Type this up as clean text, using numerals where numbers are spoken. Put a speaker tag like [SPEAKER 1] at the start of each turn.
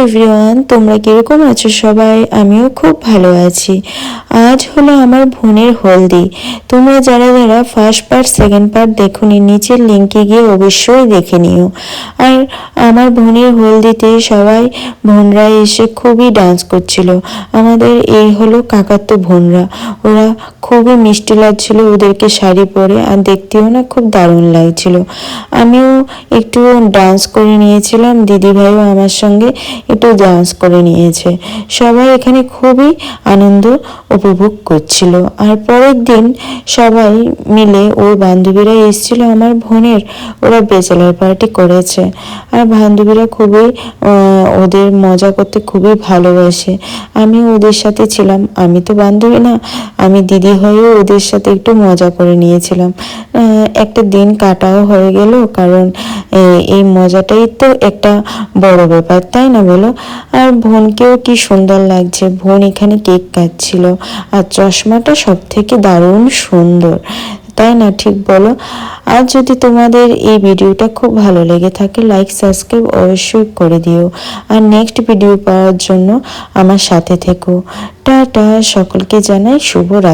[SPEAKER 1] Everyone, তোমরা কিরকম আছো সবাই? আমিও খুব ভালো আছি। আজ হলো আমার বোনের হলদি। তোমরা যারা যারা ফার্স্ট পার্ট সেকেন্ড পার্ট দেখোনি, নিচের লিঙ্কে গিয়ে অবশ্যই দেখে নিও। আর আমার বোনের হলদিতে সবাই বোনরা এসে খুবই ডান্স করছিল। আমাদের এই হলো কাকাতো বোনরা, ওরা খুবই মিষ্টি লাগছিল ওদেরকে শাড়ি পরে, আর দেখতেও না খুব দারুণ লাগছিল। আমিও একটু ডান্স করে নিয়েছিলাম, দিদিভাইও আমার সঙ্গে একটু ডান্স করে নিয়েছে। সবাই এখানে খুবই আনন্দ উপভোগ করছিল। আর পরের দিন সবাই মিলে ওর বান্ধবীরা এসেছিল আমার বোনের, ওরা ব্যাচেলার পার্টি করেছে। আর বান্ধবীরা খুবই ওদের মজা করতে খুবই ভালোবাসে। আমি ওদের সাথে ছিলাম, আমি তো বান্ধবী না, আমি দিদি হয়েও ওদের সাথে একটু মজা করে নিয়েছিলাম। একটা দিন কাটাও হয়ে গেল, কারণ এই মজাটাই তো একটা বড় ব্যাপার, তাই না বলো? আর বোনকেও কি সুন্দর লাগছে, বোন এখানে কেক কাটছিল, আর চশমাটা সব থেকে দারুণ সুন্দর, তাই না? ঠিক বলো। আর যদি তোমাদের এই ভিডিওটা খুব ভালো লেগে থাকে, লাইক সাবস্ক্রাইব অবশ্যই করে দিও। আর নেক্সট ভিডিও পাওয়ার জন্য আমার সাথে থেকো। টাটা, সকলকে জানাই শুভরাত্রি।